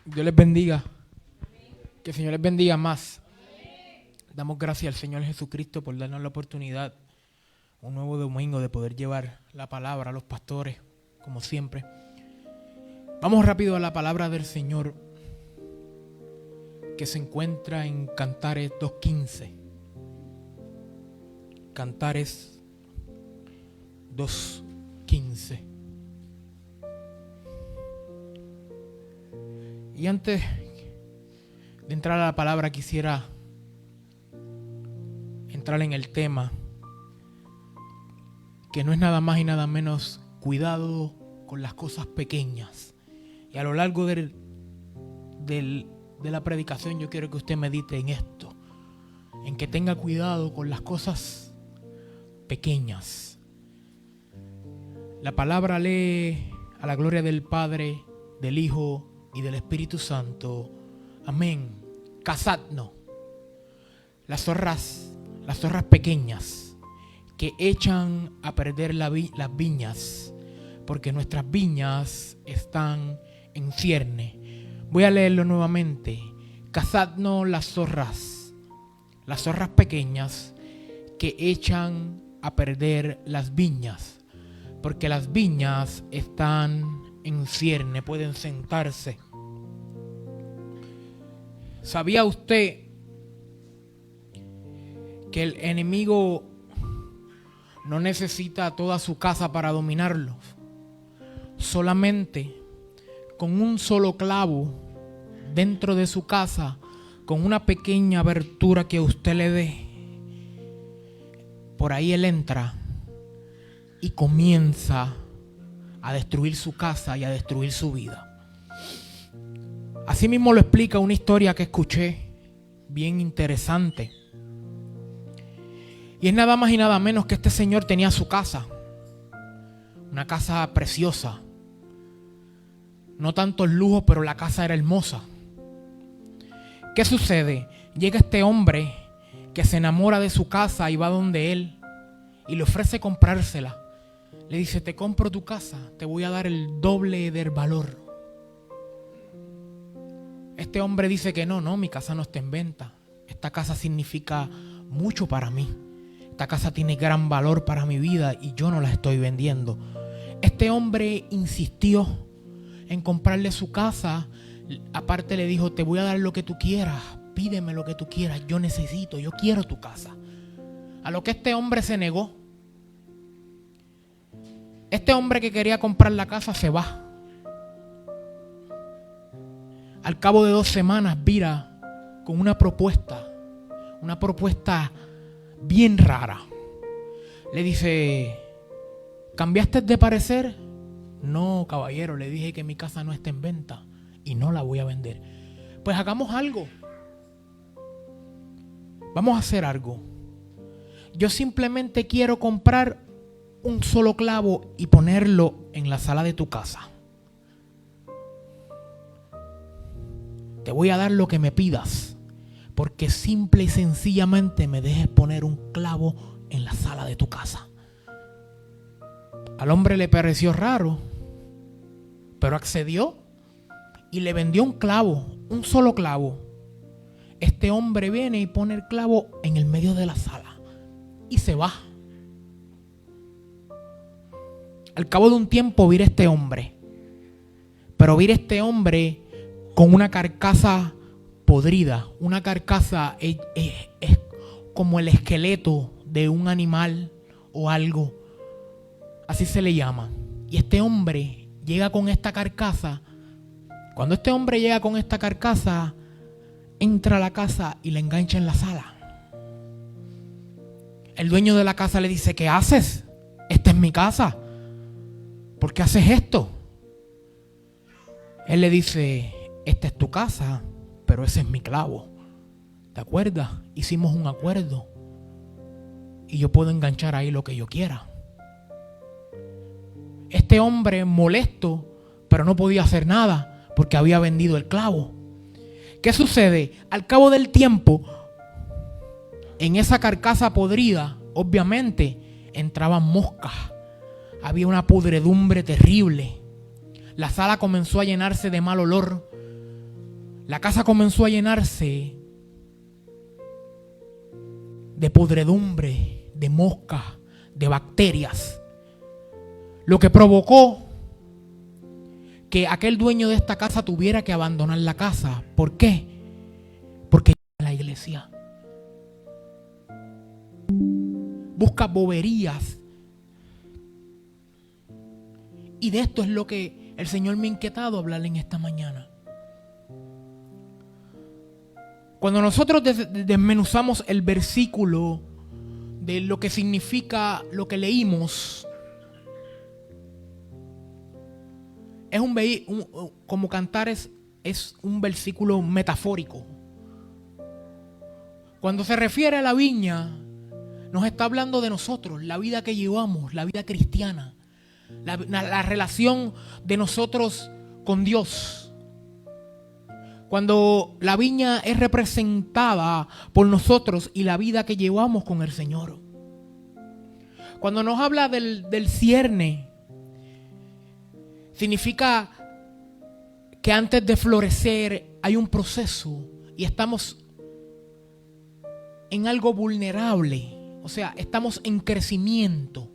Dios les bendiga. Que el Señor les bendiga más. Damos gracias al Señor Jesucristo por darnos la oportunidad, un nuevo domingo, de poder llevar la palabra a los pastores, como siempre. Vamos rápido a la palabra del Señor, que se encuentra en Cantares 2:15. Cantares 2:15. Y antes de entrar a la palabra, quisiera entrar en el tema, que no es nada más y nada menos cuidado con las cosas pequeñas. Y a lo largo de la predicación yo quiero que usted medite en esto, en que tenga cuidado con las cosas pequeñas. La palabra lee a la gloria del Padre, del Hijo y del Espíritu Santo. Amén. Cazadnos. Las zorras pequeñas que echan a perder las viñas, porque nuestras viñas están en cierne. Voy a leerlo nuevamente. Cazadnos las zorras pequeñas que echan a perder las viñas, porque las viñas están en cierne. Pueden sentarse. ¿Sabía usted que el enemigo no necesita toda su casa para dominarlo? Solamente con un solo clavo dentro de su casa, con una pequeña abertura que usted le dé, por ahí él entra y comienza a destruir su casa y a destruir su vida. Así mismo lo explica una historia que escuché, bien interesante. Y es nada más y nada menos que este señor tenía su casa, una casa preciosa. No tanto el lujo, pero la casa era hermosa. ¿Qué sucede? Llega este hombre que se enamora de su casa y va donde él y le ofrece comprársela. Le dice: te compro tu casa, te voy a dar el doble del valor. Este hombre dice que no, mi casa no está en venta. Esta casa significa mucho para mí. Esta casa tiene gran valor para mi vida y yo no la estoy vendiendo. Este hombre insistió en comprarle su casa. Aparte le dijo: te voy a dar lo que tú quieras, pídeme lo que tú quieras, yo quiero tu casa. A lo que este hombre se negó. Este hombre que quería comprar la casa se va. Al cabo de 2 semanas vira con una propuesta bien rara. Le dice: ¿cambiaste de parecer? No, caballero, le dije que mi casa no está en venta y no la voy a vender. Pues hagamos algo. Vamos a hacer algo. Yo simplemente quiero comprar un solo clavo y ponerlo en la sala de tu casa. Te voy a dar lo que me pidas, porque simple y sencillamente me dejes poner un clavo en la sala de tu casa. Al hombre le pareció raro, pero accedió y le vendió un clavo, un solo clavo. Este hombre viene y pone el clavo en el medio de la sala y se va. Al cabo de un tiempo vira este hombre, pero vira este hombre con una carcasa podrida. Una carcasa es como el esqueleto de un animal o algo. Así se le llama. Y este hombre llega con esta carcasa. Cuando este hombre llega con esta carcasa, entra a la casa y la engancha en la sala. El dueño de la casa le dice: ¿qué haces? Esta es mi casa. ¿Por qué haces esto? Él le dice: esta es tu casa, pero ese es mi clavo. ¿Te acuerdas? Hicimos un acuerdo y yo puedo enganchar ahí lo que yo quiera. Este hombre, molesto, pero no podía hacer nada porque había vendido el clavo. ¿Qué sucede? Al cabo del tiempo, en esa carcasa podrida, obviamente, entraban moscas. Había una podredumbre terrible. La sala comenzó a llenarse de mal olor. la casa comenzó a llenarse de podredumbre, de moscas, de bacterias, lo que provocó que aquel dueño de esta casa tuviera que abandonar la casa. ¿Por qué? Porque la iglesia busca boberías. Y de esto es lo que el Señor me ha inquietado hablarle en esta mañana. Cuando nosotros desmenuzamos el versículo de lo que significa lo que leímos, es como cantar es un versículo metafórico. Cuando se refiere a la viña, nos está hablando de nosotros, la vida que llevamos, la vida cristiana, la relación de nosotros con Dios. Cuando la viña es representada por nosotros y la vida que llevamos con el Señor. Cuando nos habla del cierne, significa que antes de florecer hay un proceso y estamos en algo vulnerable. O sea, estamos en crecimiento.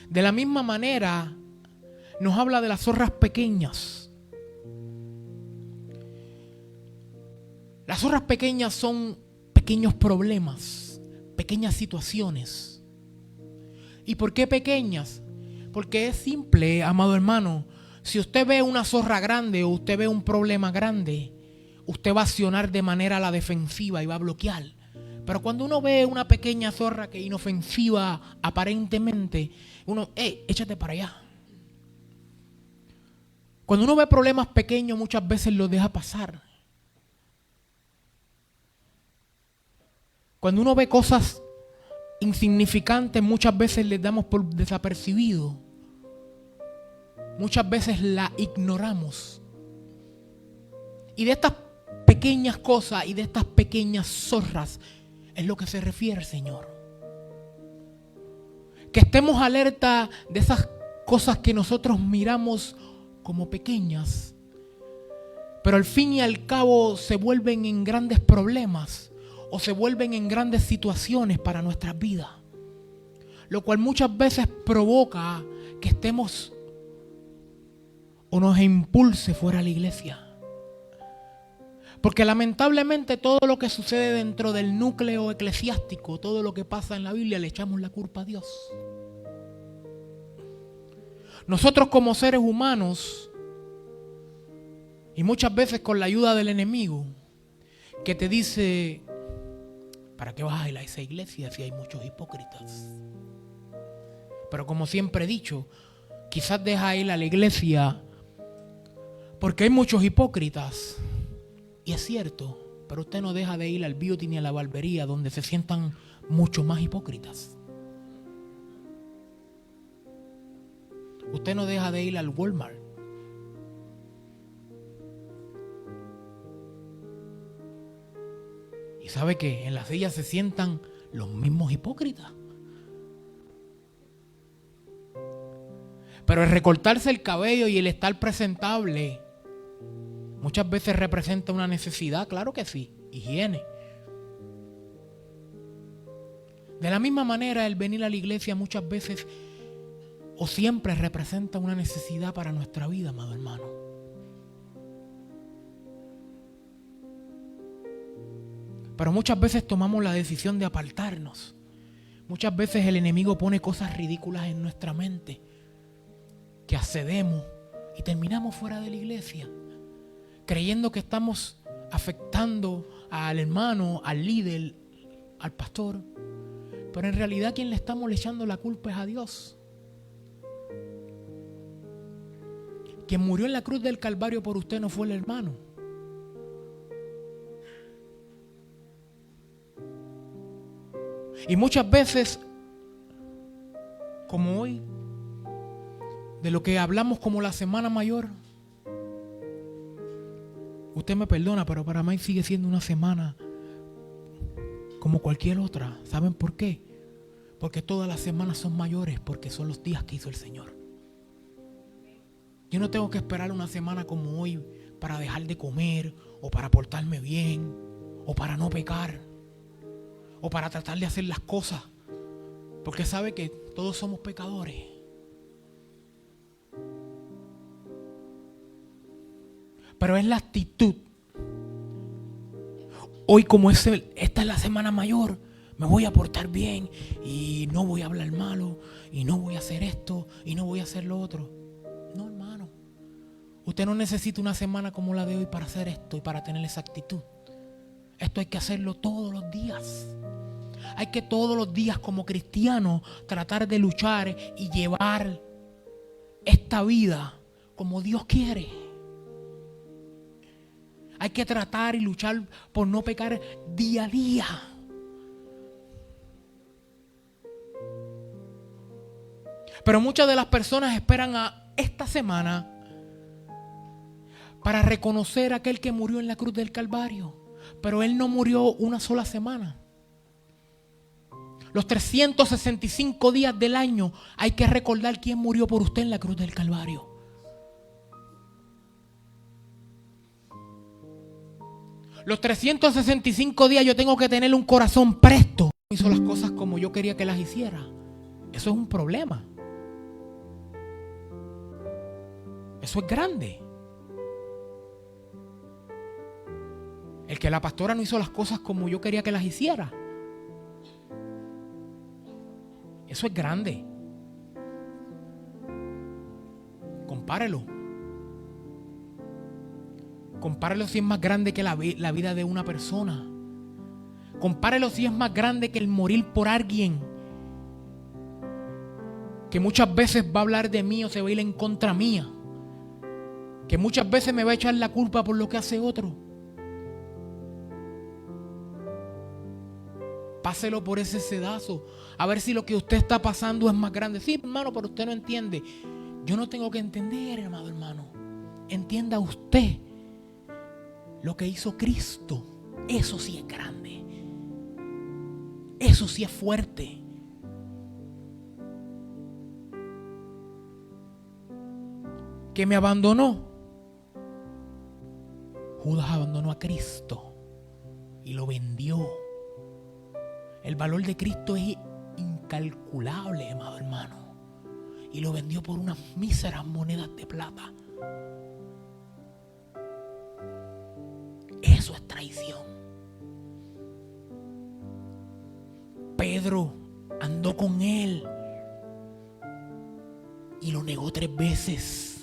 De la misma manera, nos habla de las zorras pequeñas. Las zorras pequeñas son pequeños problemas, pequeñas situaciones. ¿Y por qué pequeñas? Porque es simple, amado hermano. Si usted ve una zorra grande o usted ve un problema grande, usted va a accionar de manera a la defensiva y va a bloquear. Pero cuando uno ve una pequeña zorra que es inofensiva aparentemente, uno, échate para allá. Cuando uno ve problemas pequeños, muchas veces los deja pasar. Cuando uno ve cosas insignificantes, muchas veces les damos por desapercibido. Muchas veces la ignoramos. Y de estas pequeñas cosas y de estas pequeñas zorras es lo que se refiere el Señor. Que estemos alerta de esas cosas que nosotros miramos como pequeñas, pero al fin y al cabo se vuelven en grandes problemas o se vuelven en grandes situaciones para nuestras vidas. Lo cual muchas veces provoca que estemos o nos impulse fuera de la iglesia. Porque lamentablemente todo lo que sucede dentro del núcleo eclesiástico, todo lo que pasa en la Biblia, le echamos la culpa a Dios. Nosotros como seres humanos, y muchas veces con la ayuda del enemigo, que te dice, ¿para qué vas a ir a esa iglesia si hay muchos hipócritas? Pero como siempre he dicho, quizás deja ir a la iglesia porque hay muchos hipócritas. Y es cierto, pero usted no deja de ir al beauty ni a la barbería donde se sientan mucho más hipócritas. Usted no deja de ir al Walmart. Y sabe que en las sillas se sientan los mismos hipócritas. Pero el recortarse el cabello y el estar presentable muchas veces representa una necesidad, claro que sí, higiene. De la misma manera, el venir a la iglesia muchas veces o siempre representa una necesidad para nuestra vida, amado hermano. Pero muchas veces tomamos la decisión de apartarnos. Muchas veces el enemigo pone cosas ridículas en nuestra mente que accedemos y terminamos fuera de la iglesia, creyendo que estamos afectando al hermano, al líder, al pastor. Pero en realidad quien le estamos echando la culpa es a Dios. Quien murió en la cruz del Calvario por usted no fue el hermano. Y muchas veces, como hoy, de lo que hablamos como la Semana Mayor, usted me perdona, pero para mí sigue siendo una semana como cualquier otra. ¿Saben por qué? Porque todas las semanas son mayores, porque son los días que hizo el Señor. Yo no tengo que esperar una semana como hoy para dejar de comer, o para portarme bien, o para no pecar, o para tratar de hacer las cosas, porque sabe que todos somos pecadores. Pero es la actitud. Hoy, como esta es la semana mayor, me voy a portar bien y no voy a hablar malo y no voy a hacer esto y no voy a hacer lo otro. No, hermano. Usted no necesita una semana como la de hoy para hacer esto y para tener esa actitud. Esto hay que hacerlo todos los días. Hay que todos los días como cristianos tratar de luchar y llevar esta vida como Dios quiere. Hay que tratar y luchar por no pecar día a día. Pero muchas de las personas esperan a esta semana para reconocer a aquel que murió en la cruz del Calvario. Pero Él no murió una sola semana. Los 365 días del año hay que recordar quién murió por usted en la cruz del Calvario. Los 365 días yo tengo que tener un corazón presto. Hizo las cosas como yo quería que las hiciera. Eso es un problema. Eso es grande. El que la pastora no hizo las cosas como yo quería que las hiciera. Eso es grande. Compárelo. Compárelo si es más grande que la vida de una persona. Compárelo si es más grande que el morir por alguien que muchas veces va a hablar de mí o se va a ir en contra mía, que muchas veces me va a echar la culpa por lo que hace otro. Páselo por ese sedazo, a ver si lo que usted está pasando es más grande. Sí, hermano, pero usted no entiende. Yo no tengo que entender, hermano. Entienda usted lo que hizo Cristo. Eso sí es grande. Eso sí es fuerte. Que me abandonó. Judas abandonó a Cristo y lo vendió. El valor de Cristo es incalculable, amado hermano. Y lo vendió por unas míseras monedas de plata. Eso es traición. Pedro andó con él y lo negó 3 veces.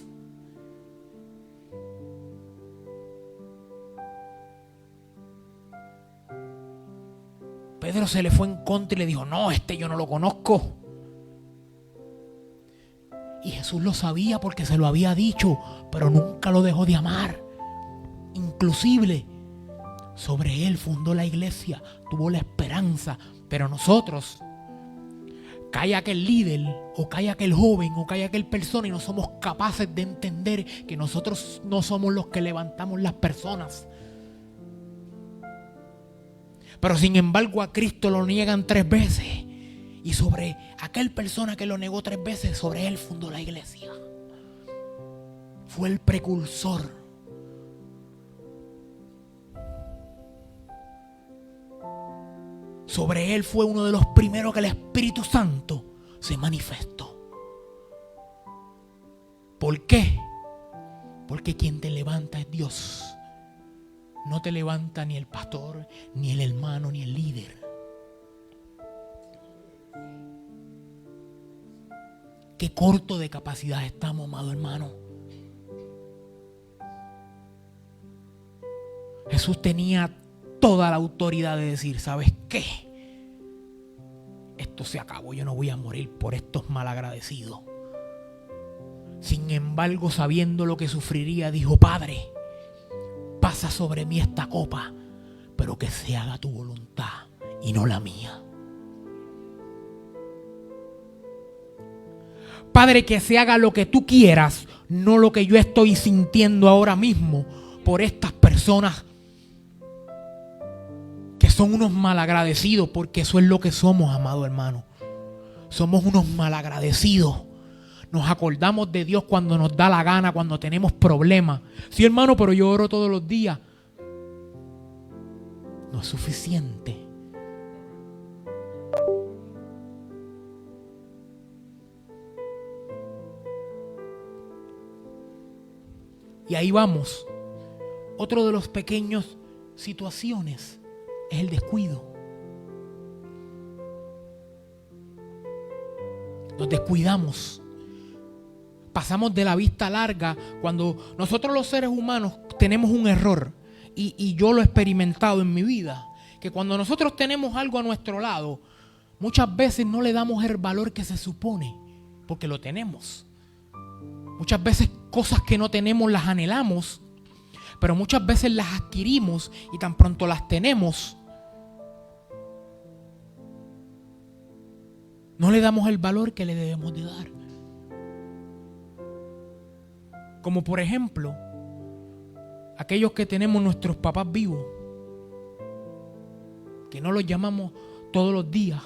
Pedro se le fue en contra y le dijo: no, yo no lo conozco. Y Jesús lo sabía porque se lo había dicho, pero nunca lo dejó de amar. Inclusive sobre él fundó la iglesia, tuvo la esperanza. Pero nosotros, cae aquel líder, o cae aquel joven, o cae aquel persona, y no somos capaces de entender que nosotros no somos los que levantamos las personas. Pero sin embargo a Cristo lo niegan 3 veces. Y sobre aquel persona que lo negó 3 veces, sobre él fundó la iglesia. Fue el precursor. Sobre él fue uno de los primeros que el Espíritu Santo se manifestó. ¿Por qué? Porque quien te levanta es Dios. No te levanta ni el pastor, ni el hermano, ni el líder. Qué corto de capacidad estamos, amado hermano. Jesús tenía toda la autoridad de decir: ¿sabes qué? Esto se acabó, yo no voy a morir por estos malagradecidos. Sin embargo, sabiendo lo que sufriría, dijo: Padre, pasa sobre mí esta copa, pero que se haga tu voluntad y no la mía. Padre, que se haga lo que tú quieras, no lo que yo estoy sintiendo ahora mismo por estas personas que son unos malagradecidos, porque eso es lo que somos, amado hermano. Somos unos malagradecidos. Nos acordamos de Dios cuando nos da la gana, cuando tenemos problemas. Sí, hermano, pero yo oro todos los días. No es suficiente. Y ahí vamos. Otro de los pequeños situaciones es el descuido. Nos descuidamos. Pasamos de la vista larga cuando nosotros los seres humanos tenemos un error. Y yo lo he experimentado en mi vida. Que cuando nosotros tenemos algo a nuestro lado, muchas veces no le damos el valor que se supone. Porque lo tenemos. Muchas veces cosas que no tenemos las anhelamos. Pero muchas veces las adquirimos y tan pronto las tenemos, no le damos el valor que le debemos de dar. Como por ejemplo, aquellos que tenemos nuestros papás vivos, que no los llamamos todos los días.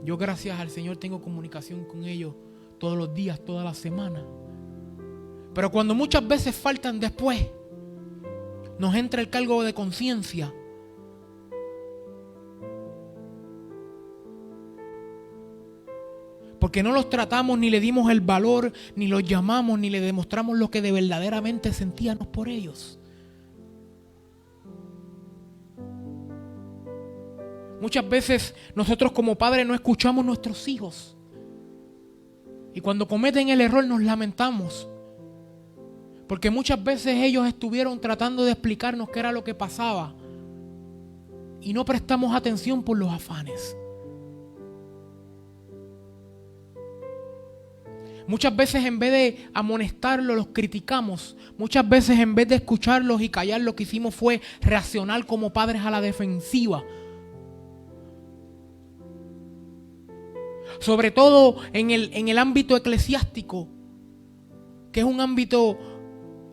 Yo, gracias al Señor, tengo comunicación con ellos todos los días, toda la semana. Pero cuando muchas veces faltan después, nos entra el cargo de conciencia. Porque no los tratamos, ni le dimos el valor, ni los llamamos, ni le demostramos lo que de verdaderamente sentíamos por ellos. Muchas veces nosotros como padres no escuchamos a nuestros hijos. Y cuando cometen el error nos lamentamos. Porque muchas veces ellos estuvieron tratando de explicarnos qué era lo que pasaba. Y no prestamos atención por los afanes. Muchas veces en vez de amonestarlos, los criticamos. Muchas veces en vez de escucharlos y callar, lo que hicimos fue reaccionar como padres a la defensiva. Sobre todo en el ámbito eclesiástico, que es un ámbito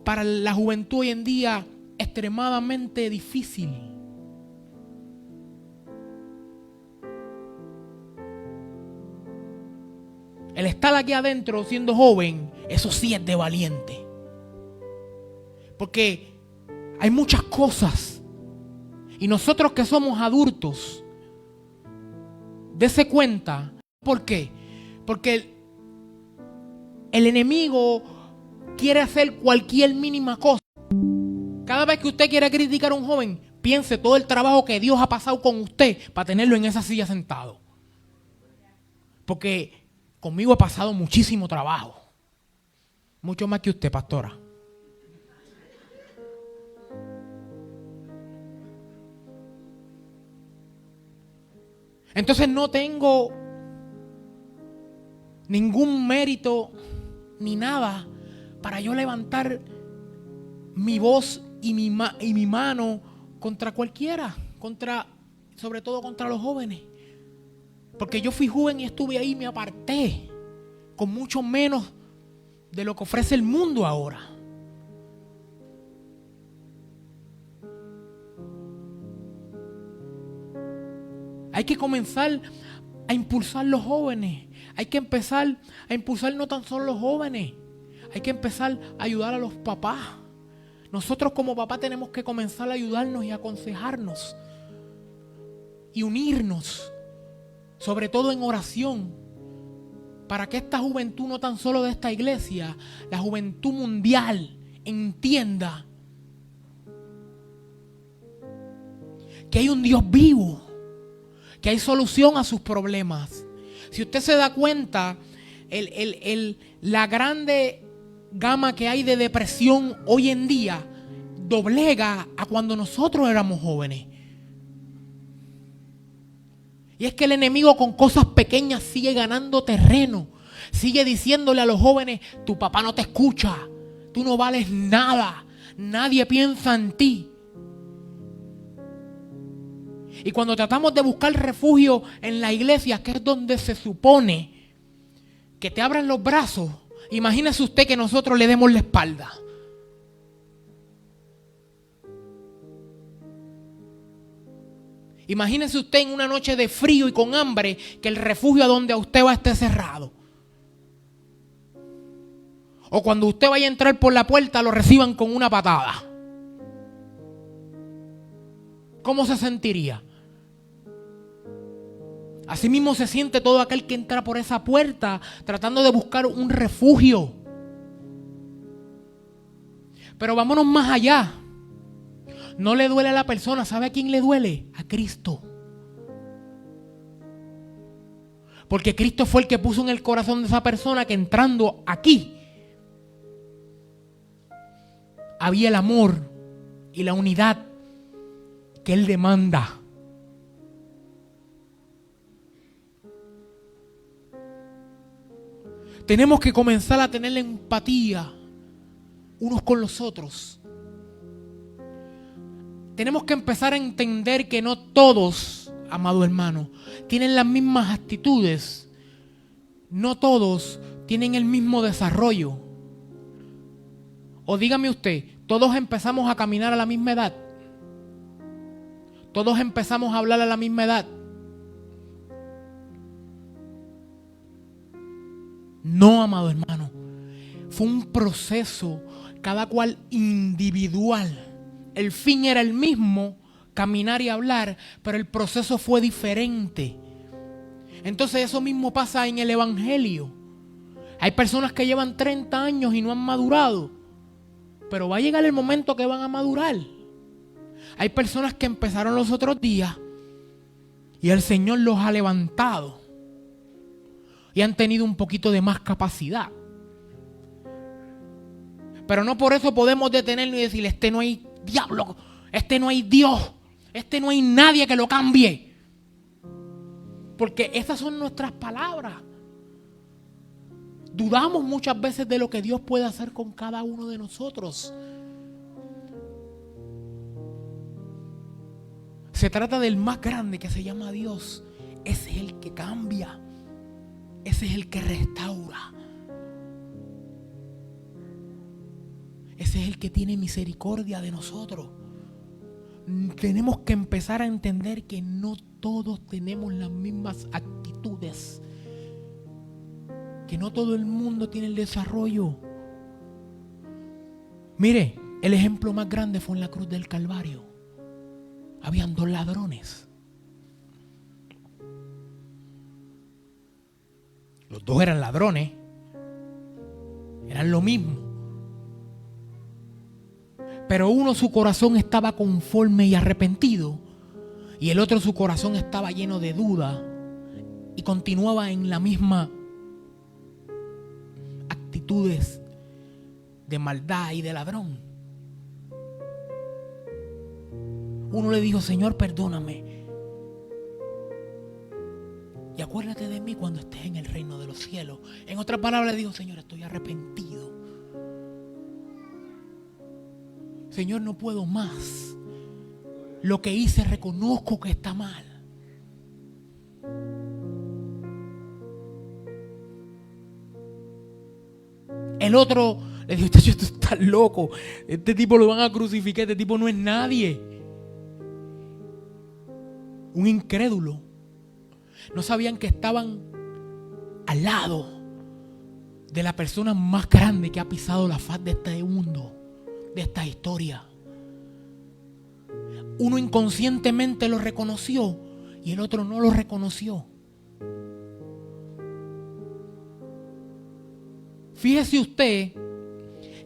para la juventud hoy en día extremadamente difícil. El estar aquí adentro siendo joven, eso sí es de valiente. Porque hay muchas cosas. Y nosotros que somos adultos, dése cuenta. ¿Por qué? Porque el enemigo quiere hacer cualquier mínima cosa. Cada vez que usted quiere criticar a un joven, piense todo el trabajo que Dios ha pasado con usted para tenerlo en esa silla sentado. Porque conmigo ha pasado muchísimo trabajo. Mucho más que usted, pastora. Entonces no tengo ningún mérito ni nada para yo levantar mi voz y mi mano contra cualquiera, sobre todo contra los jóvenes. Porque yo fui joven y estuve ahí y me aparté con mucho menos de lo que ofrece el mundo ahora. Hay que comenzar a impulsar los jóvenes. Hay que empezar a impulsar no tan solo los jóvenes. Hay que empezar a ayudar a los papás. Nosotros como papás tenemos que comenzar a ayudarnos y aconsejarnos. Y unirnos. Sobre todo en oración. Para que esta juventud, no tan solo de esta iglesia, la juventud mundial, entienda que hay un Dios vivo. Que hay solución a sus problemas. Si usted se da cuenta, la grande gama que hay de depresión hoy en día doblega a cuando nosotros éramos jóvenes. Y es que el enemigo con cosas pequeñas sigue ganando terreno. Sigue diciéndole a los jóvenes, tu papá no te escucha, tú no vales nada, nadie piensa en ti. Y cuando tratamos de buscar refugio en la iglesia, que es donde se supone que te abran los brazos, imagínese usted que nosotros le demos la espalda. Imagínese usted en una noche de frío y con hambre, que el refugio a donde a usted va esté cerrado. O cuando usted vaya a entrar por la puerta lo reciban con una patada. ¿Cómo se sentiría? Asimismo se siente todo aquel que entra por esa puerta tratando de buscar un refugio. Pero vámonos más allá. No le duele a la persona. ¿Sabe a quién le duele? A Cristo. Porque Cristo fue el que puso en el corazón de esa persona que entrando aquí había el amor y la unidad que Él demanda. Tenemos que comenzar a tener empatía unos con los otros. Tenemos que empezar a entender que no todos, amado hermano, tienen las mismas actitudes. No todos tienen el mismo desarrollo. O dígame usted, ¿todos empezamos a caminar a la misma edad? ¿Todos empezamos a hablar a la misma edad? No, amado hermano. Fue un proceso, cada cual individual. El fin era el mismo, caminar y hablar, pero el proceso fue diferente. Entonces eso mismo pasa en el Evangelio. Hay personas que llevan 30 años y no han madurado, pero va a llegar el momento que van a madurar. Hay personas que empezaron los otros días y el Señor los ha levantado y han tenido un poquito de más capacidad. Pero no por eso podemos detenernos y decir, este no hay diablo, este no hay Dios, este no hay nadie que lo cambie. Porque esas son nuestras palabras. Dudamos muchas veces de lo que Dios puede hacer con cada uno de nosotros. Se trata del más grande que se llama Dios. Ese es el que cambia. Ese es el que restaura. Ese es el que tiene misericordia de nosotros. Tenemos que empezar a entender que no todos tenemos las mismas actitudes. Que no todo el mundo tiene el desarrollo. Mire, el ejemplo más grande fue en la cruz del Calvario. Habían 2 ladrones. Los 2 eran ladrones. Eran lo mismo. Pero uno su corazón estaba conforme y arrepentido. Y el otro su corazón estaba lleno de duda. Y continuaba en la misma actitudes de maldad y de ladrón. Uno le dijo, Señor, perdóname. Y acuérdate de mí cuando estés en el reino de los cielos. En otras palabras le dijo, Señor, estoy arrepentido. Señor, no puedo más. Lo que hice reconozco que está mal. El otro le dijo, tú estás loco. Este tipo lo van a crucificar. Este tipo no es nadie. Un incrédulo. No sabían que estaban al lado de la persona más grande que ha pisado la faz de este mundo, de esta historia. Uno inconscientemente lo reconoció y el otro no lo reconoció. Fíjese usted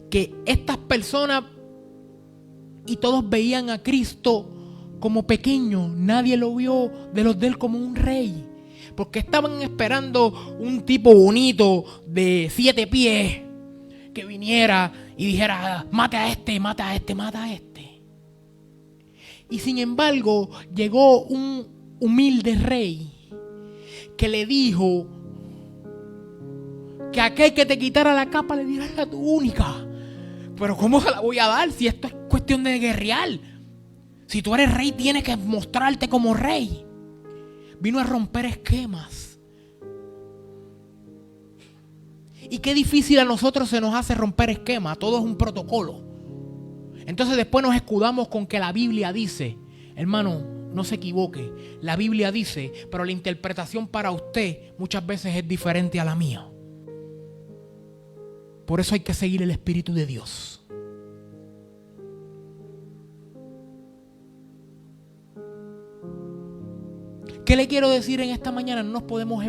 que estas personas y todos veían a Cristo como pequeño. Nadie lo vio de los de él como un rey. Porque estaban esperando un tipo bonito de 7 pies que viniera y dijera, mate a este, mate a este, mate a este. Y sin embargo llegó un humilde rey que le dijo que aquel que te quitara la capa le diera la túnica. Pero ¿cómo se la voy a dar si esto es cuestión de guerrear? Si tú eres rey tienes que mostrarte como rey. Vino a romper esquemas. Y qué difícil a nosotros se nos hace romper esquemas. Todo es un protocolo. Entonces después nos escudamos con que la Biblia dice. Hermano, no se equivoque. La Biblia dice, pero la interpretación para usted muchas veces es diferente a la mía. Por eso hay que seguir el Espíritu de Dios. ¿Qué le quiero decir en esta mañana? No nos podemos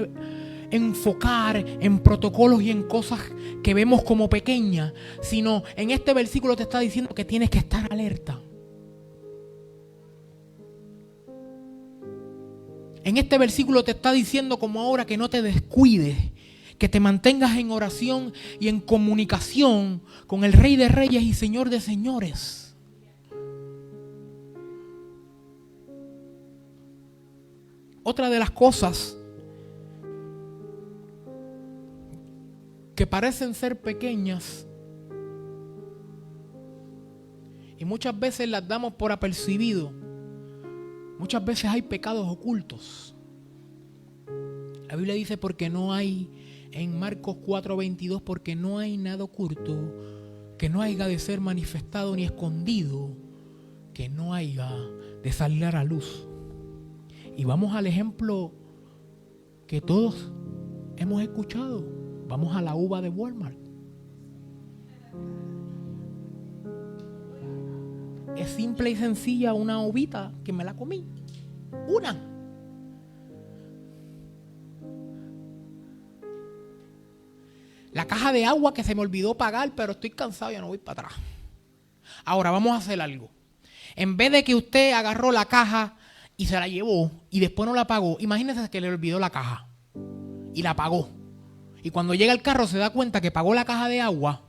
enfocar en protocolos y en cosas que vemos como pequeñas, sino en este versículo te está diciendo que tienes que estar alerta. En este versículo te está diciendo como ahora que no te descuides, que te mantengas en oración y en comunicación con el Rey de Reyes y Señor de Señores. Otra de las cosas que parecen ser pequeñas y muchas veces las damos por apercibido, muchas veces hay pecados ocultos. La Biblia dice porque no hay, en Marcos 4:22, porque no hay nada oculto que no haya de ser manifestado ni escondido, que no haya de salir a la luz. Y vamos al ejemplo que todos hemos escuchado. Vamos a la uva de Walmart. Es simple y sencilla una uvita que me la comí. Una. La caja de agua que se me olvidó pagar, pero estoy cansado y ya no voy para atrás. Ahora vamos a hacer algo. En vez de que usted agarró la caja y se la llevó y después no la pagó, imagínese que le olvidó la caja y la pagó. Y cuando llega al carro se da cuenta que pagó la caja de agua,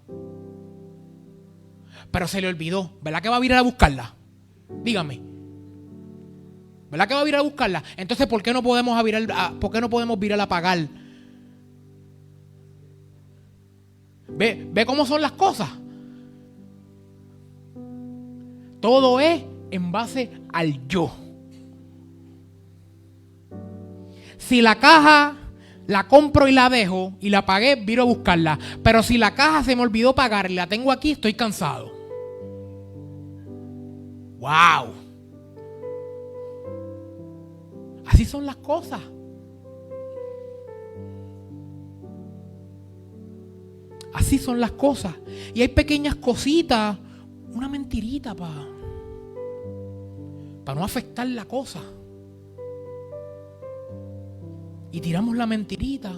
pero se le olvidó. ¿Verdad que va a virar a buscarla? Dígame. ¿Verdad que va a virar a buscarla? Entonces, ¿por qué no podemos virar a pagar? ¿Ve cómo son las cosas? Todo es en base al yo. Si la caja la compro y la dejo y la pagué, viro a buscarla. Pero si la caja se me olvidó pagar y la tengo aquí, estoy cansado. ¡Wow! Así son las cosas. Así son las cosas. Y hay pequeñas cositas, una mentirita para no afectar la cosa. Y tiramos la mentirita.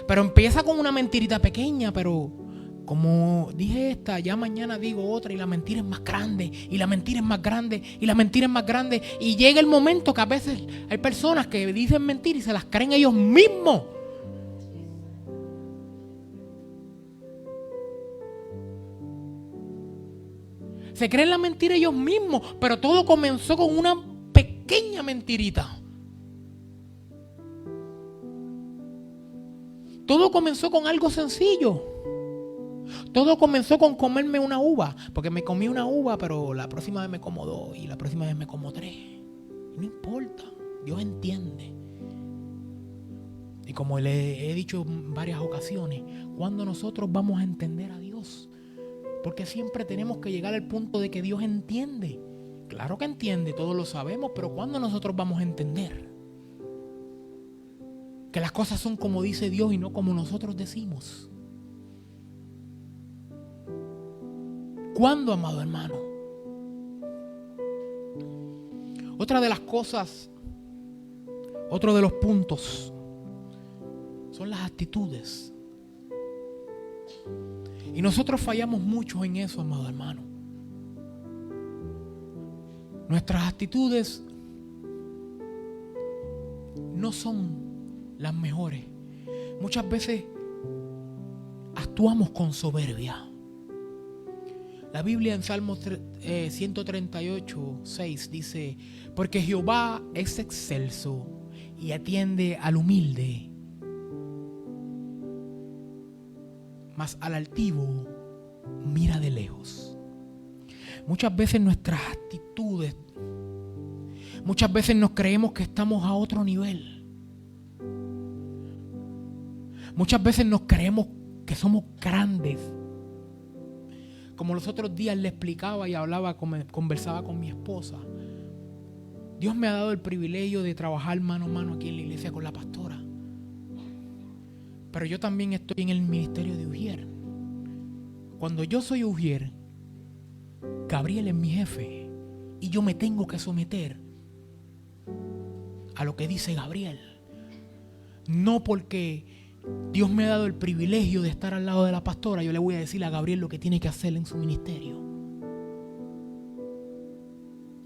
Pero empieza con una mentirita pequeña, pero como dije esta, ya mañana digo otra y la mentira es más grande, y la mentira es más grande, y la mentira es más grande. Y llega el momento que a veces hay personas que dicen mentiras y se las creen ellos mismos. Se creen la mentira ellos mismos, pero todo comenzó con una pequeña mentirita. Todo comenzó con algo sencillo. Todo comenzó con comerme una uva, porque me comí una uva, pero la próxima vez me como 2 y la próxima vez me como 3. No importa, Dios entiende. Y como le he dicho en varias ocasiones, ¿cuándo nosotros vamos a entender a Dios? Porque siempre tenemos que llegar al punto de que Dios entiende. Claro que entiende, todos lo sabemos, pero ¿cuándo nosotros vamos a entender? Que las cosas son como dice Dios y no como nosotros decimos. ¿Cuándo, amado hermano? Otra de las cosas, otro de los puntos, son las actitudes. Y nosotros fallamos mucho en eso, amado hermano. Nuestras actitudes no son las mejores. Muchas veces actuamos con soberbia. La Biblia en Salmos 138:6 dice: porque Jehová es excelso y atiende al humilde, mas al altivo mira de lejos. Muchas veces nuestras actitudes, muchas veces nos creemos que estamos a otro nivel. Muchas veces nos creemos que somos grandes. Como los otros días le explicaba y conversaba con mi esposa. Dios me ha dado el privilegio de trabajar mano a mano aquí en la iglesia con la pastora. Pero yo también estoy en el ministerio de Ujier. Cuando yo soy Ujier, Gabriel es mi jefe y yo me tengo que someter a lo que dice Gabriel. No porque Dios me ha dado el privilegio de estar al lado de la pastora, yo le voy a decir a Gabriel lo que tiene que hacer en su ministerio.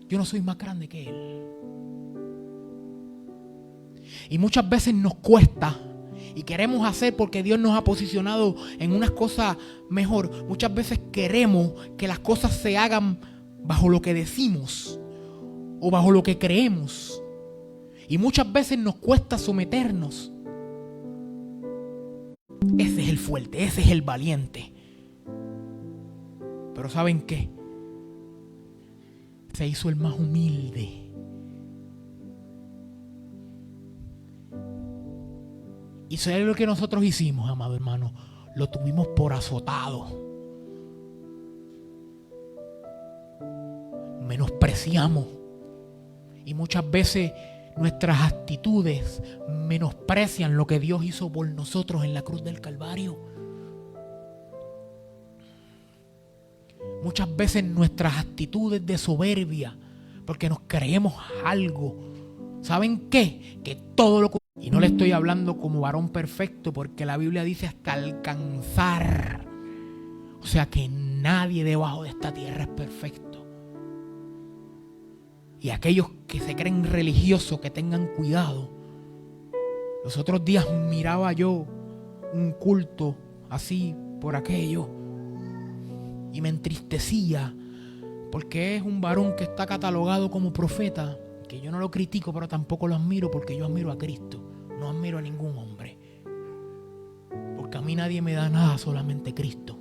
Yo no soy más grande que él. Y muchas veces nos cuesta y queremos hacer porque Dios nos ha posicionado en unas cosas mejor. Muchas veces queremos que las cosas se hagan bajo lo que decimos o bajo lo que creemos. Y muchas veces nos cuesta someternos. Ese es el fuerte, ese es el valiente. Pero ¿saben qué? Se hizo el más humilde. Y eso es lo que nosotros hicimos, amado hermano. Lo tuvimos por azotado. Menospreciamos. Y muchas veces nuestras actitudes menosprecian lo que Dios hizo por nosotros en la cruz del Calvario. Muchas veces nuestras actitudes de soberbia, porque nos creemos algo. ¿Saben qué? Que todo lo que... Y no le estoy hablando como varón perfecto, porque la Biblia dice hasta alcanzar. O sea que nadie debajo de esta tierra es perfecto. Y aquellos que se creen religiosos, que tengan cuidado. Los otros días miraba yo un culto así por aquello y me entristecía, porque es un varón que está catalogado como profeta, que yo no lo critico, pero tampoco lo admiro, porque yo admiro a Cristo. No admiro a ningún hombre, porque a mí nadie me da nada, solamente Cristo.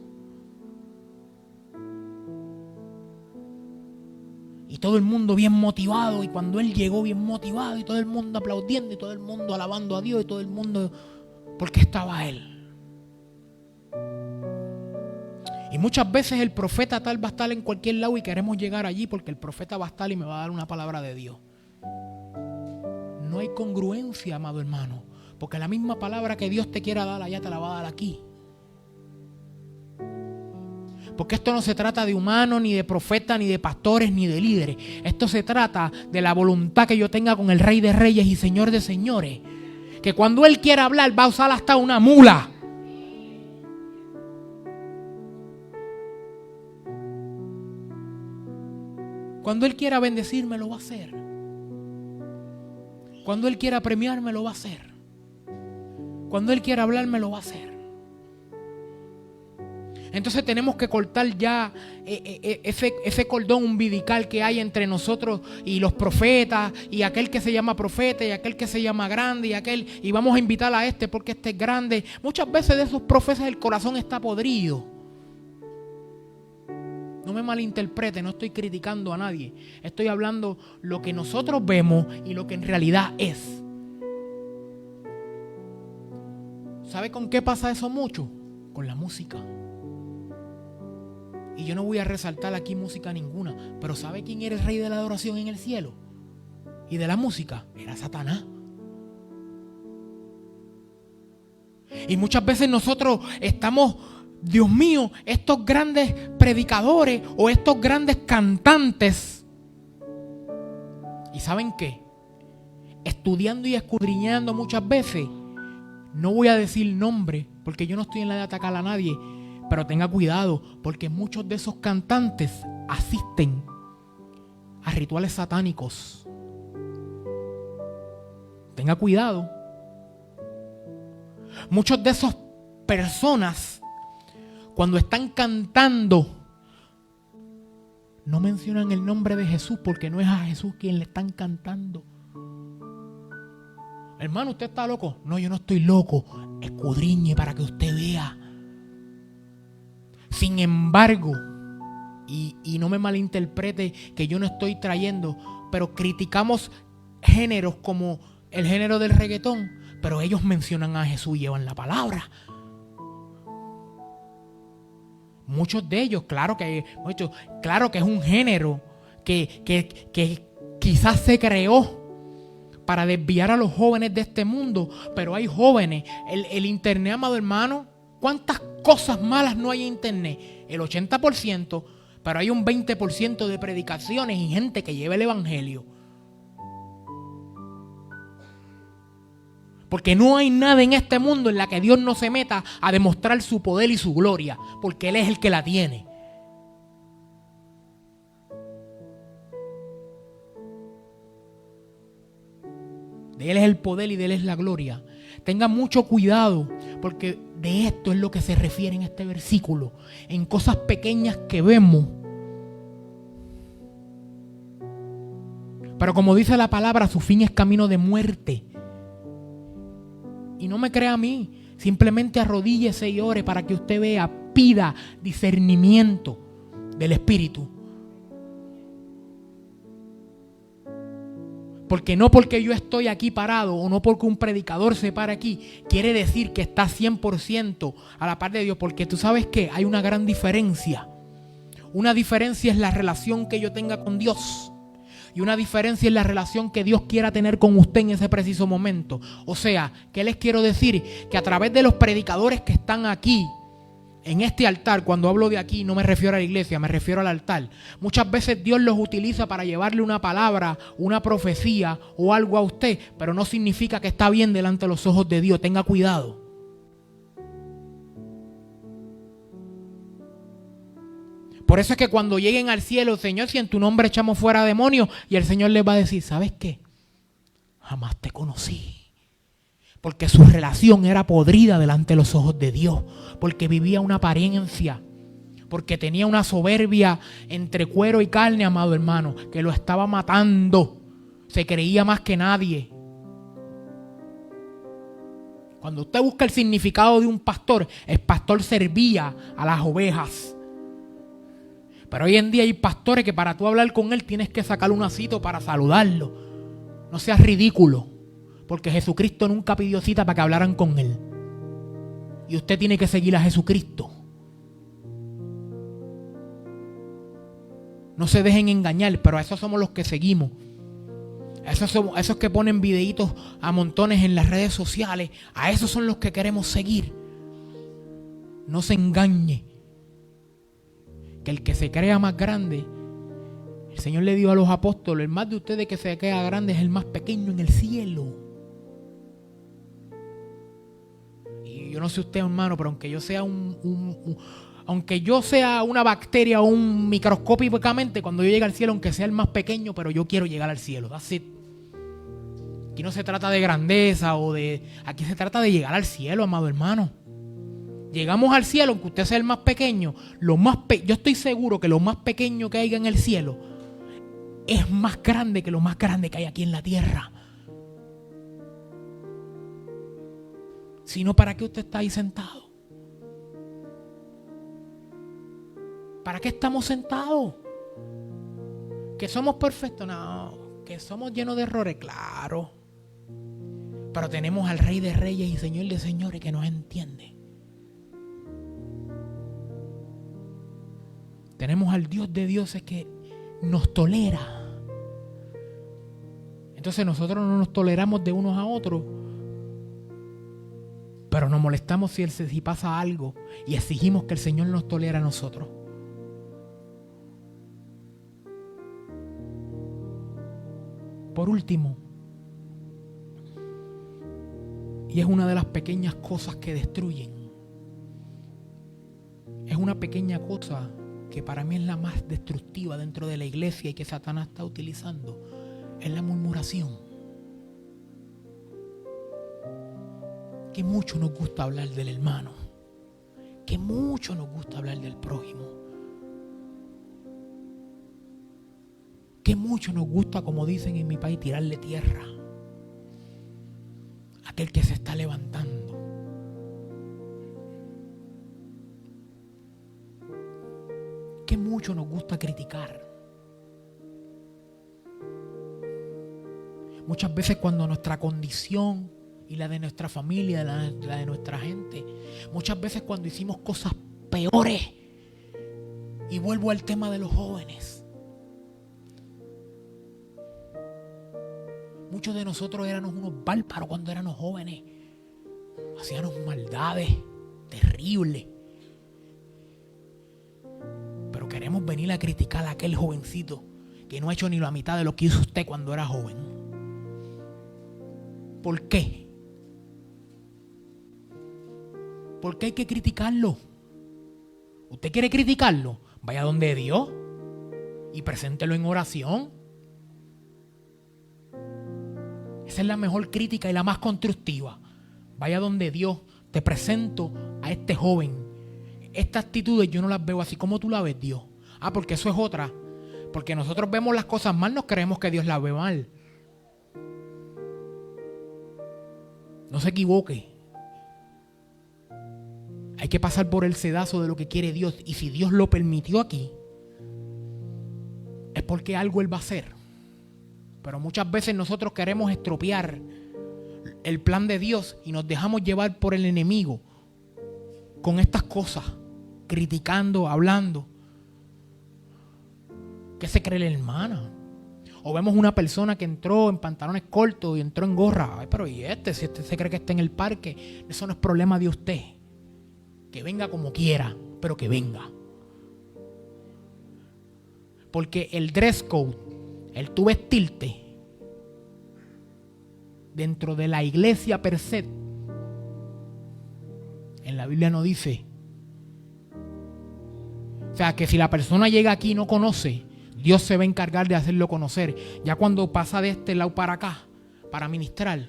Y todo el mundo bien motivado, y cuando él llegó bien motivado, y todo el mundo aplaudiendo, y todo el mundo alabando a Dios, y todo el mundo, porque estaba él. Y muchas veces el profeta tal va a estar en cualquier lado y queremos llegar allí porque el profeta va a estar y me va a dar una palabra de Dios. No hay congruencia, amado hermano, porque la misma palabra que Dios te quiera dar allá te la va a dar aquí. Porque esto no se trata de humanos, ni de profetas, ni de pastores, ni de líderes. Esto se trata de la voluntad que yo tenga con el Rey de Reyes y Señor de Señores. Que cuando Él quiera hablar va a usar hasta una mula. Cuando Él quiera bendecirme lo va a hacer. Cuando Él quiera premiarme lo va a hacer. Cuando Él quiera hablarme lo va a hacer. Entonces tenemos que cortar ya ese cordón umbilical que hay entre nosotros y los profetas, y aquel que se llama profeta y aquel que se llama grande y vamos a invitar a este porque este es grande. Muchas veces de esos profetas el corazón está podrido. No me malinterprete, no estoy criticando a nadie. Estoy hablando lo que nosotros vemos y lo que en realidad es. ¿Sabe con qué pasa eso mucho? Con la música. Y yo no voy a resaltar aquí música ninguna, pero ¿sabe quién era el rey de la adoración en el cielo? Y de la música, era Satanás. Y muchas veces nosotros estamos, Dios mío, estos grandes predicadores o estos grandes cantantes. ¿Y saben qué? Estudiando y escudriñando muchas veces, no voy a decir nombre, porque yo no estoy en la de atacar a nadie, pero tenga cuidado, porque muchos de esos cantantes asisten a rituales satánicos. Tenga cuidado. Muchos de esas personas, cuando están cantando, no mencionan el nombre de Jesús, porque no es a Jesús quien le están cantando. Hermano, ¿usted está loco? No, yo no estoy loco. Escudriñe para que usted vea. Sin embargo, y no me malinterprete que yo no estoy trayendo, pero criticamos géneros como el género del reggaetón, pero ellos mencionan a Jesús y llevan la palabra. Muchos de ellos, claro que es un género que quizás se creó para desviar a los jóvenes de este mundo, pero hay jóvenes, el internet, amado hermano, ¿cuántas cosas malas no hay en internet. El 80%, pero hay un 20% de predicaciones y gente que lleva el evangelio. Porque no hay nada en este mundo en la que Dios no se meta a demostrar su poder y su gloria, porque Él es el que la tiene. De Él es el poder y de Él es la gloria. Tenga mucho cuidado, porque de esto es lo que se refiere en este versículo. En cosas pequeñas que vemos. Pero como dice la palabra, su fin es camino de muerte. Y no me crea a mí, simplemente arrodíllese y ore para que usted vea, pida discernimiento del Espíritu. Porque no porque yo estoy aquí parado o no porque un predicador se para aquí, quiere decir que está 100% a la par de Dios. Porque tú sabes que hay una gran diferencia. Una diferencia es la relación que yo tenga con Dios. Y una diferencia es la relación que Dios quiera tener con usted en ese preciso momento. O sea, ¿qué les quiero decir? Que a través de los predicadores que están aquí, en este altar, cuando hablo de aquí no me refiero a la iglesia, me refiero al altar. Muchas veces Dios los utiliza para llevarle una palabra, una profecía o algo a usted, pero no significa que está bien delante de los ojos de Dios. Tenga cuidado. Por eso es que cuando lleguen al cielo, Señor, si en tu nombre echamos fuera demonios, y el Señor les va a decir, ¿sabes qué? Jamás te conocí. Porque su relación era podrida delante de los ojos de Dios. Porque vivía una apariencia. Porque tenía una soberbia entre cuero y carne, amado hermano, que lo estaba matando. Se creía más que nadie. Cuando usted busca el significado de un pastor, el pastor servía a las ovejas. Pero hoy en día hay pastores que para tú hablar con él tienes que sacarle una cita para saludarlo. No seas ridículo. Porque Jesucristo nunca pidió cita para que hablaran con Él. Y usted tiene que seguir a Jesucristo. No se dejen engañar, pero a esos somos los que seguimos. Esos que ponen videitos a montones en las redes sociales, a esos son los que queremos seguir. No se engañe. Que el que se crea más grande, el Señor le dijo a los apóstoles, el más de ustedes que se crea grande es el más pequeño en el cielo. Yo no sé usted, hermano, pero aunque yo sea aunque yo sea una bacteria o un microscópicamente, cuando yo llegue al cielo, aunque sea el más pequeño, pero yo quiero llegar al cielo. That's it. Aquí no se trata de grandeza aquí se trata de llegar al cielo, amado hermano. Llegamos al cielo, aunque usted sea el más pequeño, yo estoy seguro que lo más pequeño que haya en el cielo es más grande que lo más grande que hay aquí en la tierra. Si no, ¿para qué usted está ahí sentado? ¿Para qué estamos sentados? ¿Que somos perfectos? No. ¿Que somos llenos de errores? Claro. Pero tenemos al Rey de Reyes y Señor de Señores que nos entiende. Tenemos al Dios de dioses que nos tolera. Entonces nosotros no nos toleramos de unos a otros. Pero nos molestamos si pasa algo y exigimos que el Señor nos tolere a nosotros. Por último, y es una de las pequeñas cosas que destruyen, es una pequeña cosa que para mí es la más destructiva dentro de la iglesia y que Satanás está utilizando, es la murmuración. Que mucho nos gusta hablar del hermano, que mucho nos gusta hablar del prójimo, que mucho nos gusta, como dicen en mi país, tirarle tierra a aquel que se está levantando. Que mucho nos gusta criticar. Muchas veces cuando nuestra condición y la de nuestra familia, la de nuestra gente, muchas veces cuando hicimos cosas peores, y vuelvo al tema de los jóvenes, muchos de nosotros éramos unos bárbaros cuando éramos jóvenes, hacíamos maldades terribles, queremos venir a criticar a aquel jovencito que no ha hecho ni la mitad de lo que hizo usted cuando era joven. ¿Por qué? ¿Por qué hay que criticarlo? ¿Usted quiere criticarlo? Vaya donde Dios y preséntelo en oración. Esa es la mejor crítica y la más constructiva. Vaya donde Dios, te presento a este joven. Estas actitudes yo no las veo así. ¿Cómo tú la ves, Dios? Porque eso es otra. Porque nosotros vemos las cosas mal, nos creemos que Dios las ve mal. No se equivoque. Hay que pasar por el sedazo de lo que quiere Dios. Y si Dios lo permitió aquí, es porque algo Él va a hacer. Pero muchas veces nosotros queremos estropear el plan de Dios y nos dejamos llevar por el enemigo con estas cosas, criticando, hablando. ¿Qué se cree la hermana? O vemos una persona que entró en pantalones cortos y entró en gorra. Ay, pero ¿y este? Si este se cree que está en el parque, eso no es problema de usted. Que venga como quiera, pero que venga. Porque el dress code, el tú vestirte dentro de la iglesia per se, en la Biblia no dice. O sea, que si la persona llega aquí y no conoce, Dios se va a encargar de hacerlo conocer. Ya cuando pasa de este lado para acá, para ministrar,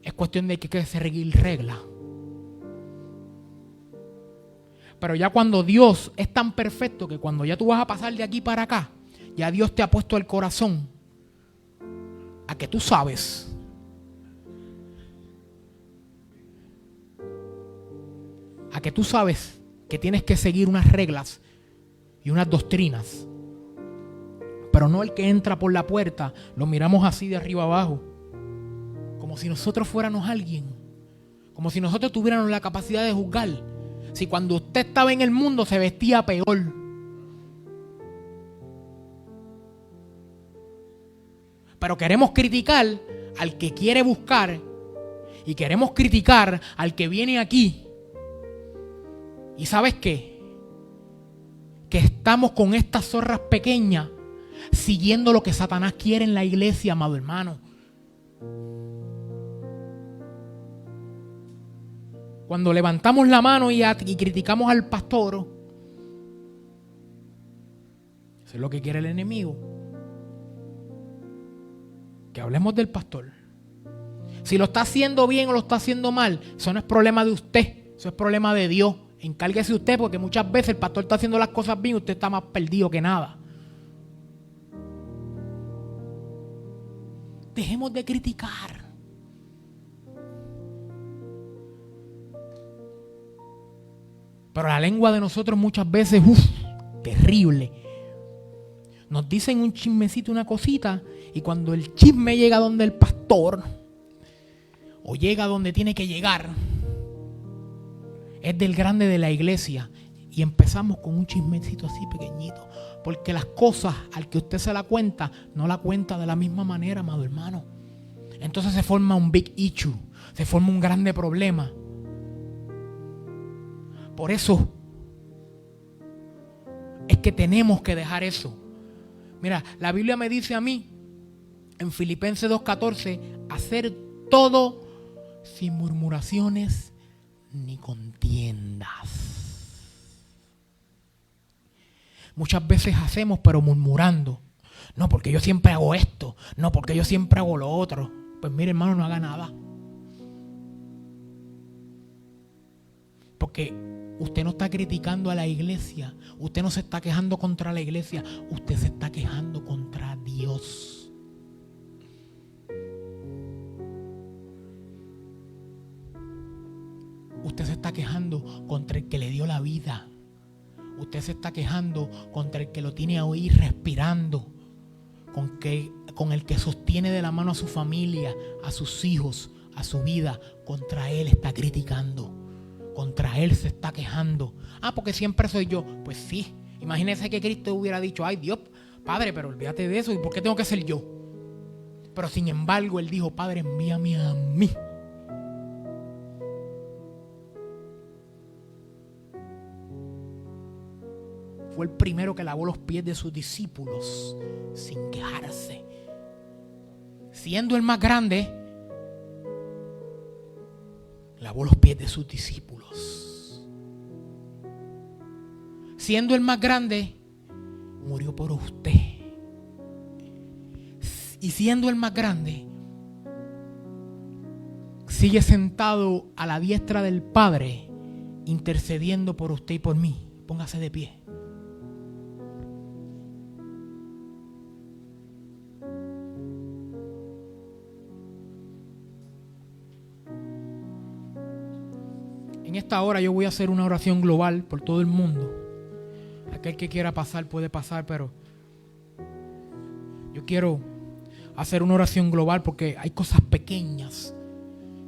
es cuestión de que hay que seguir reglas. Pero ya cuando Dios es tan perfecto que cuando ya tú vas a pasar de aquí para acá, ya Dios te ha puesto el corazón a que tú sabes que tienes que seguir unas reglas y unas doctrinas. Pero no el que entra por la puerta, lo miramos así de arriba abajo, como si nosotros fuéramos alguien, como si nosotros tuviéramos la capacidad de juzgar. Si cuando usted estaba en el mundo se vestía peor. Pero queremos criticar al que quiere buscar y queremos criticar al que viene aquí. ¿Y sabes qué? Que estamos con estas zorras pequeñas siguiendo lo que Satanás quiere en la iglesia, amado hermano. Cuando levantamos la mano y criticamos al pastor, eso es lo que quiere el enemigo. Que hablemos del pastor. Si lo está haciendo bien o lo está haciendo mal, eso no es problema de usted, eso es problema de Dios. Encárguese usted, porque muchas veces el pastor está haciendo las cosas bien y usted está más perdido que nada. Dejemos de criticar. Pero la lengua de nosotros muchas veces, terrible. Nos dicen un chismecito, una cosita, y cuando el chisme llega donde el pastor, o llega donde tiene que llegar, es del grande de la iglesia, y empezamos con un chismecito así pequeñito, porque las cosas al que usted se la cuenta, no la cuenta de la misma manera, amado hermano. Entonces se forma un big issue, se forma un grande problema. Por eso es que tenemos que dejar eso. Mira, la Biblia me dice a mí, en Filipenses 2:14, hacer todo sin murmuraciones ni contiendas. Muchas veces hacemos, pero murmurando. No, porque yo siempre hago esto. No, porque yo siempre hago lo otro. Pues mire, hermano, no haga nada. Porque usted no está criticando a la iglesia. Usted no se está quejando contra la iglesia. Usted se está quejando contra Dios. Usted se está quejando contra el que le dio la vida. Usted se está quejando contra el que lo tiene ahí respirando. Con el que sostiene de la mano a su familia, a sus hijos, a su vida. Contra él está criticando. Contra él se está quejando. Porque siempre soy yo. Pues sí. Imagínese que Cristo hubiera dicho, ay Dios, Padre, pero olvídate de eso. ¿Y por qué tengo que ser yo? Pero sin embargo, él dijo, Padre, envíame a mí. fue el primero que lavó los pies de sus discípulos sin quejarse. Siendo el más grande, lavó los pies de sus discípulos. Siendo el más grande, murió por usted. Y siendo el más grande, sigue sentado a la diestra del Padre, intercediendo por usted y por mí. Póngase de pie. En esta hora yo voy a hacer una oración global por todo el mundo. Aquel que quiera pasar puede pasar, pero yo quiero hacer una oración global porque hay cosas pequeñas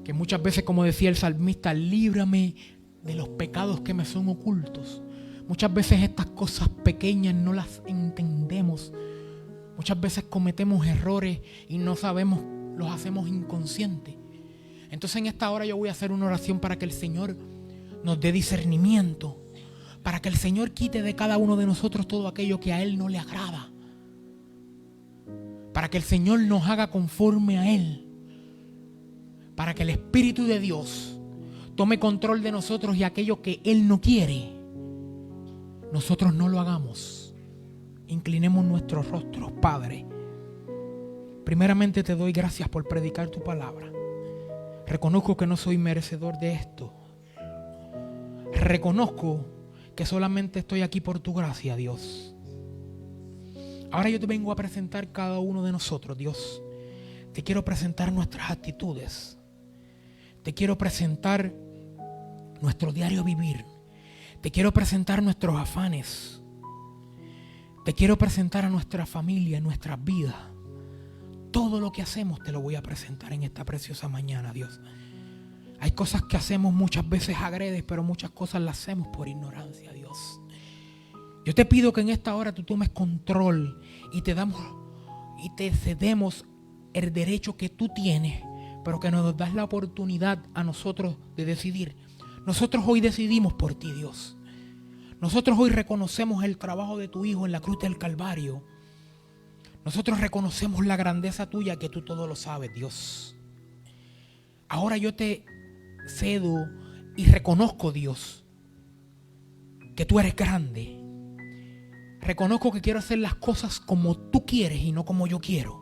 que muchas veces, como decía el salmista, líbrame de los pecados que me son ocultos. Muchas veces estas cosas pequeñas no las entendemos. Muchas veces cometemos errores y no sabemos, los hacemos inconscientes. Entonces en esta hora yo voy a hacer una oración para que el Señor nos dé discernimiento, para que el Señor quite de cada uno de nosotros todo aquello que a Él no le agrada, para que el Señor nos haga conforme a Él, para que el Espíritu de Dios tome control de nosotros y aquello que Él no quiere, nosotros no lo hagamos. Inclinemos nuestros rostros, Padre. Primeramente te doy gracias por predicar tu palabra. Reconozco que no soy merecedor de esto. Reconozco que solamente estoy aquí por tu gracia, Dios. Ahora yo te vengo a presentar cada uno de nosotros, Dios. Te quiero presentar nuestras actitudes. Te quiero presentar nuestro diario vivir. Te quiero presentar nuestros afanes. Te quiero presentar a nuestra familia, nuestras vidas. Todo lo que hacemos te lo voy a presentar en esta preciosa mañana, Dios. Hay cosas que hacemos muchas veces agredes, pero muchas cosas las hacemos por ignorancia, Dios. Yo te pido que en esta hora tú tomes control y te cedemos el derecho que tú tienes, pero que nos das la oportunidad a nosotros de decidir. Nosotros hoy decidimos por ti, Dios. Nosotros hoy reconocemos el trabajo de tu Hijo en la cruz del Calvario. Nosotros reconocemos la grandeza tuya, que tú todo lo sabes, Dios. Ahora yo te cedo y reconozco, Dios, que tú eres grande. Reconozco que quiero hacer las cosas como tú quieres y no como yo quiero.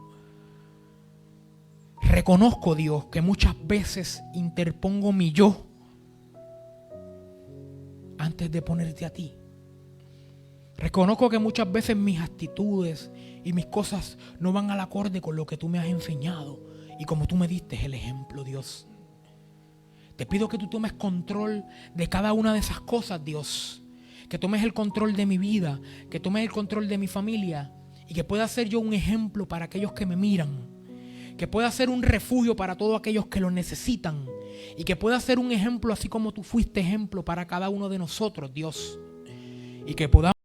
Reconozco, Dios, que muchas veces interpongo mi yo antes de ponerte a ti. Reconozco que muchas veces mis actitudes y mis cosas no van al acorde con lo que tú me has enseñado y como tú me diste el ejemplo, Dios. Te pido que tú tomes control de cada una de esas cosas, Dios. Que tomes el control de mi vida, que tomes el control de mi familia y que pueda ser yo un ejemplo para aquellos que me miran. Que pueda ser un refugio para todos aquellos que lo necesitan y que pueda ser un ejemplo así como tú fuiste ejemplo para cada uno de nosotros, Dios. Y que podamos